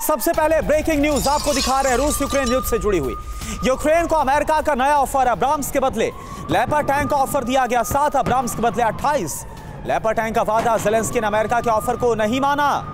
सबसे पहले breaking news आपको दिखा रहे हैं रूस यूक्रेन युद्ध से जुड़ी हुई। यूक्रेन को अमेरिका का नया ऑफर, अब्राम्स के बदले लेपर्ड टैंक का ऑफर दिया गया। 7 अब्राम्स के बदले 28 लेपर्ड टैंक का वादा। ज़ेलेंस्की ने अमेरिका के ऑफर को नहीं माना।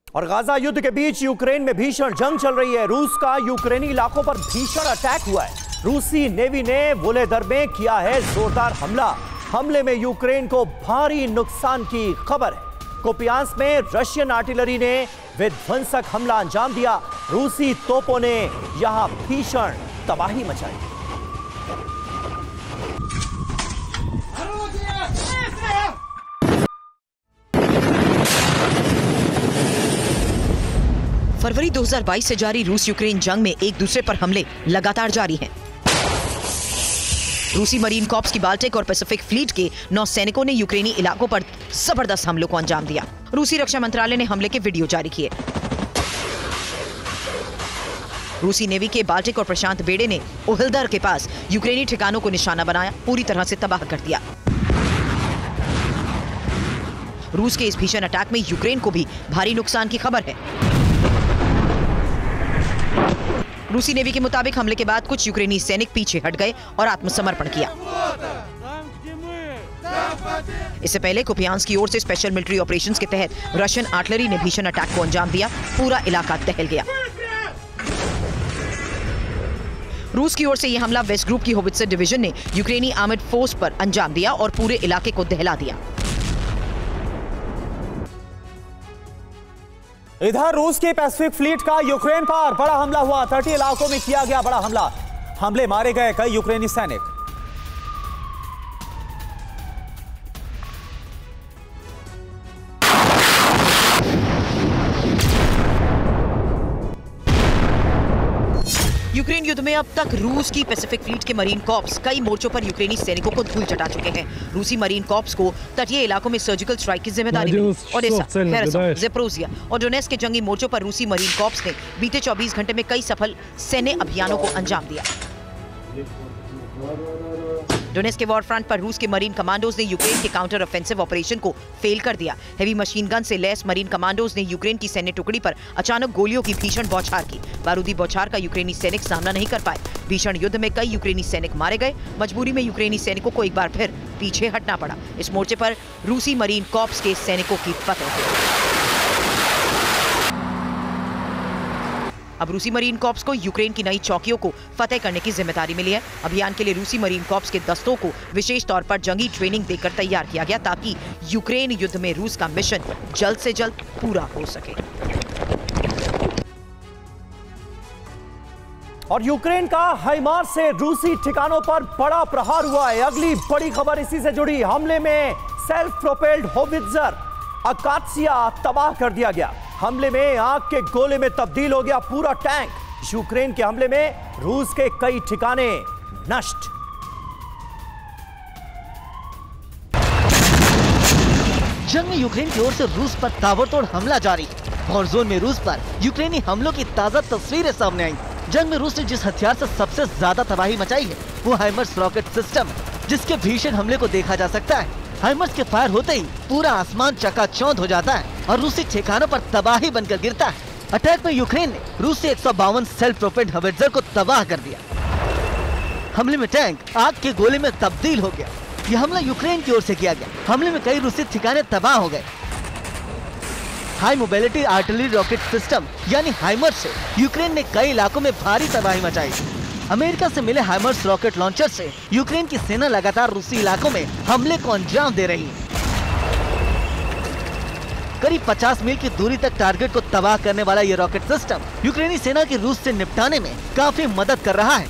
और गाजा युद्ध के बीच यूक्रेन में भीषण जंग चल रही है। रूस का यूक्रेनी इलाकों पर भीषण अटैक हुआ है। रूसी नेवी ने वोलोदर में किया है जोरदार हमला। हमले में यूक्रेन को भारी नुकसान की खबर है। कुपियांस्क में रशियन आर्टिलरी ने विध्वंसक हमला अंजाम दिया। रूसी तोपों ने यहां भीषण तबाही मचाई। फरवरी 2022 से जारी रूस यूक्रेन जंग में एक दूसरे पर हमले लगातार जारी हैं। रूसी मरीन कॉर्प्स की बाल्टिक और पैसिफिक फ्लीट के 9 सैनिकों ने यूक्रेनी इलाकों पर जबरदस्त हमलों को अंजाम दिया। रूसी रक्षा मंत्रालय ने हमले के वीडियो जारी किए। रूसी नेवी के बाल्टिक और प्रशांत बेड़े ने ओहिल्दर के पास यूक्रेनी ठिकानों को निशाना बनाया, पूरी तरह से तबाह कर दिया। रूस के इस भीषण अटैक में यूक्रेन को भी भारी नुकसान की खबर है। रूसी नेवी के मुताबिक हमले के बाद कुछ यूक्रेनी सैनिक पीछे हट गए और आत्मसमर्पण किया। इससे पहले कुपियांस्क की ओर से स्पेशल मिलिट्री ऑपरेशंस के तहत रशियन आर्टिलरी ने भीषण अटैक को अंजाम दिया। पूरा इलाका दहल गया। रूस की ओर से यह हमला वेस्ट ग्रुप की होवित्जर डिवीजन ने यूक्रेनी आर्मर्ड फोर्स पर अंजाम दिया और पूरे इलाके को दहला दिया। इधर रूस की पैसिफिक फ्लीट का यूक्रेन पर बड़ा हमला हुआ। 30 इलाकों में किया गया बड़ा हमला। हमले मारे गए कई यूक्रेनी सैनिक। यूक्रेन युद्ध में अब तक रूस की पैसिफिक फ्लीट के मरीन कॉर्प्स कई मोर्चों पर यूक्रेनी सैनिकों को धूल चटा चुके हैं। रूसी मरीन कॉर्प्स को तटीय इलाकों में सर्जिकल स्ट्राइक की जिम्मेदारी मिली। ओडेसा, हेरसन, ज़ेपोरिज़िया और डोनेट्स्क के जंगी मोर्चों पर रूसी मरीन कॉर्प्स ने बीते 24 घंटे में कई सफल सैन्य अभियानों को अंजाम दिया। डोनेट्स्क के वॉर फ्रंट पर रूस के मरीन कमांडोज ने यूक्रेन के काउंटर ऑफेंसिव ऑपरेशन को फेल कर दिया। हेवी मशीन गन से लैस मरीन कमांडोज ने यूक्रेन की सैन्य टुकड़ी पर अचानक गोलियों की भीषण बौछार की। बारूदी बौछार का यूक्रेनी सैनिक सामना नहीं कर पाए। भीषण युद्ध में कई यूक्रेनी सैनिक मारे गए। मजबूरी में यूक्रेनी सैनिकों को एक बार फिर पीछे हटना पड़ा। इस मोर्चे पर रूसी मरीन कॉर्प्स के सैनिकों की फतह। अब रूसी मरीन कॉर्प्स को यूक्रेन की नई चौकियों को फतेह करने की जिम्मेदारी मिली है। अभियान के लिए रूसी मरीन कॉर्प्स के दस्तों को विशेष तौर पर जंगी ट्रेनिंग देकर तैयार किया गया ताकि यूक्रेन युद्ध में रूस का मिशन जल्द से जल्द पूरा हो सके। और यूक्रेन का हाइमार्स से रूसी ठिकानों पर बड़ा प्रहार हुआ है। अगली बड़ी खबर इसी से जुड़ी। हमले में सेल्फ प्रोपेल्ड होवित्जर अकात्सिया तबाह कर दिया गया। हमले में आग के गोले में तब्दील हो गया पूरा टैंक। यूक्रेन के हमले में रूस के कई ठिकाने नष्ट। जंग में यूक्रेन की ओर से रूस पर ताबड़तोड़ हमला जारी। वॉर जोन में रूस पर यूक्रेनी हमलों की ताजा तस्वीरें सामने आई। जंग में रूस ने जिस हथियार से सबसे ज्यादा तबाही मचाई है वो हाइमर्स रॉकेट सिस्टम, जिसके भीषण हमले को देखा जा सकता है। हाइमर्स के फायर होते ही पूरा आसमान चकाचौंध हो जाता है और रूसी ठिकानों पर तबाही बनकर गिरता है। अटैक में यूक्रेन ने रूस से 152 सेल्फ प्रोपेल्ड होवित्जर को तबाह कर दिया। हमले में टैंक आग के गोले में तब्दील हो गया। यह हमला यूक्रेन की ओर से किया गया। हमले में कई रूसी ठिकाने तबाह हो गए। High mobility artillery rocket system यानी हाइमर्स से यूक्रेन ने कई इलाकों में भारी तबाही मचाई। अमेरिका से मिले हाइमर्स रॉकेट लॉन्चर से यूक्रेन की सेना लगातार रूसी इलाकों में हमले को अंजाम दे रही है। करीब 50 मील की दूरी तक टारगेट को तबाह करने वाला ये रॉकेट सिस्टम यूक्रेनी सेना की रूस से निपटाने में काफी मदद कर रहा है।